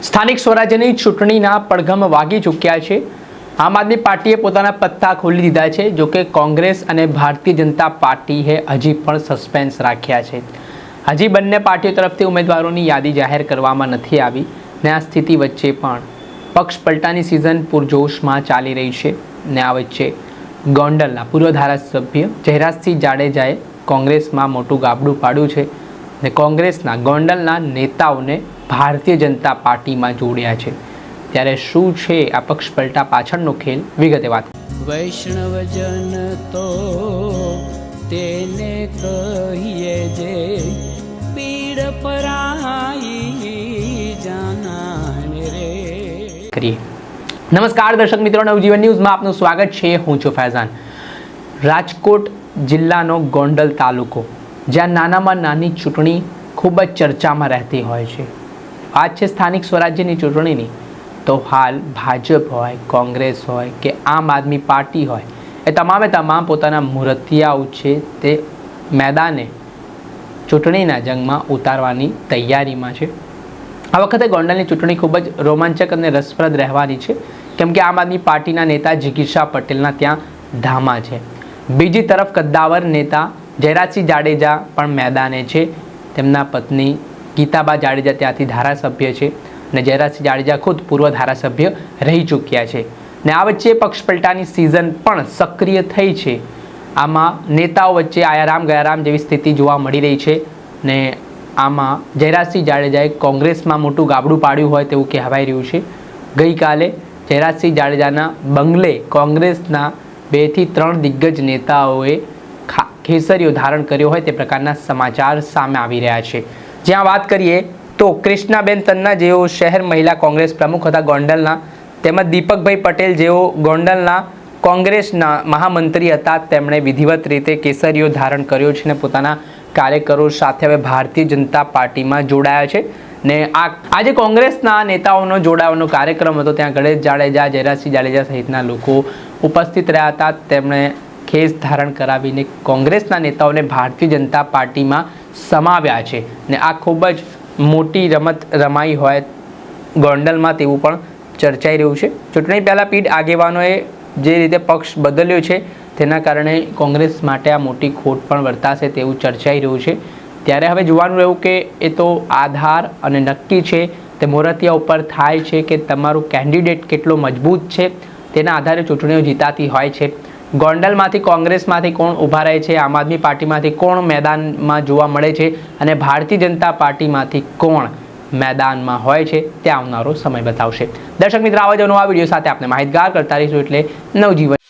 સ્થાનિક સ્વરાજ્યની ચૂંટણીના પડઘમ વાગી ચૂક્યા છે। આમ આદમી પાર્ટીએ પોતાના પત્તા ખોલી દીધા છે। જો કે કોંગ્રેસ અને ભારતીય જનતા પાર્ટીએ હજી પણ સસ્પેન્સ રાખ્યા છે। હજી બંને પાર્ટીઓ તરફથી ઉમેદવારોની યાદી જાહેર કરવામાં નથી આવી ને આ સ્થિતિ વચ્ચે પણ પક્ષ પલટાની સિઝન પૂરજોશમાં ચાલી રહી છે ને આ વચ્ચે ગોંડલના પૂર્વ ધારાસભ્ય જયરાજસિંહ જાડેજાએ કોંગ્રેસમાં મોટું ગાબડું પાડ્યું છે ને કોંગ્રેસના ગોંડલના નેતાઓને ભારતીય જનતા પાર્ટીમાં જોડ્યા છે। ત્યારે શું છે આ પક્ષ પલટા પાછળનો ખેલ, વિગતે વાત। વૈષ્ણવજન તો તેને કહીએ જે પીડ પરાઈ જાનાને રે કરીએ। નમસ્કાર દર્શક મિત્રો, નવજીવન ન્યૂઝમાં આપનું સ્વાગત છે। હું છું ફૈઝાન। રાજકોટ જિલ્લાનો ગોંડલ તાલુકો, જ્યાં નાનામાં નાની ચૂંટણી ખૂબ જ ચર્ચામાં રહેતી હોય છે। વાત છે સ્થાનિક સ્વરાજ્યની ચૂંટણીની, તો હાલ ભાજપ હોય, કોંગ્રેસ હોય કે આમ આદમી પાર્ટી હોય, એ તમામે તમામ પોતાના મૂર્તિયાઓ છે તે મેદાને ચૂંટણીના જંગમાં ઉતારવાની તૈયારીમાં છે। આ વખતે ગોંડલની ચૂંટણી ખૂબ જ રોમાંચક અને રસપ્રદ રહેવાની છે, કેમ કે આમ આદમી પાર્ટીના નેતા જિગીશા પટેલના ત્યાં ધામા છે। બીજી તરફ કદ્દાવર નેતા જયરાજસિંહ જાડેજા પણ મેદાને છે। તેમના પત્ની ગીતાબા જાડેજા ત્યાંથી ધારાસભ્ય છે અને જયરાજસિંહ જાડેજા ખુદ પૂર્વ ધારાસભ્ય રહી ચૂક્યા છે ને આ વચ્ચે પક્ષ પલટાની સિઝન પણ સક્રિય થઈ છે। આમાં નેતાઓ વચ્ચે આયારામ ગયારામ જેવી સ્થિતિ જોવા મળી રહી છે ને આમાં જયરાજસિંહ જાડેજાએ કોંગ્રેસમાં મોટું ગાબડું પાડ્યું હોય તેવું કહેવાઈ રહ્યું છે। ગઈકાલે જયરાજસિંહ જાડેજાના બંગલે કોંગ્રેસના 2 થી 3 દિગ્ગજ નેતાઓએ કેસરીઓ ધારણ કર્યો હોય તે પ્રકારના સમાચાર સામે આવી રહ્યા છે। જ્યાં વાત કરીએ તો કૃષ્ણાબેન તન્ના જેઓ શહેર મહિલા કોંગ્રેસ પ્રમુખ હતા ગોંડલના, તેમજ દીપકભાઈ પટેલ જેઓ ગોંડલના કોંગ્રેસના મહામંત્રી હતા, તેમણે વિધિવત રીતે કેસરીઓ ધારણ કર્યો છે અને પોતાના કાર્યકરો સાથે હવે ભારતીય જનતા પાર્ટીમાં જોડાયા છે ને આજે કોંગ્રેસના નેતાઓનો જોડાવાનો કાર્યક્રમ હતો। ત્યાં ગણેશ જાડેજા, જયરાજસિંહ જાડેજા સહિતના લોકો ઉપસ્થિત રહ્યા હતા। તેમણે ખેસ ધારણ કરાવીને કોંગ્રેસના નેતાઓને ભારતીય જનતા પાર્ટીમાં સમાવ્યા છે ને આ ખૂબ જ મોટી રમત રમાઈ હોય ગોંડલમાં તેવું પણ ચર્ચાઈ રહ્યું છે। ચૂંટણી પહેલાં પીઢ આગેવાનોએ જે રીતે પક્ષ બદલ્યો છે તેના કારણે કોંગ્રેસ માટે આ મોટી ખોટ પણ વર્તાશે તેવું ચર્ચાઈ રહ્યું છે। ત્યારે હવે જોવાનું રહ્યું કે એ તો આધાર અને નક્કી છે તે મોરતિયા ઉપર થાય છે કે તમારું કેન્ડિડેટ કેટલો મજબૂત છે તેના આધારે ચૂંટણીઓ જીતાતી હોય છે। ગોંડલમાંથી કોંગ્રેસમાંથી કોણ ઊભા રહે છે, આમ આદમી પાર્ટીમાંથી કોણ મેદાનમાં જોવા મળે છે અને ભારતીય જનતા પાર્ટીમાંથી કોણ મેદાનમાં હોય છે તે આવનારો સમય બતાવશે। દર્શક મિત્રો, આવા જ નવા વિડીયો સાથે આપણે માહિતગાર કરતા રહીશું, એટલે નવજીવન।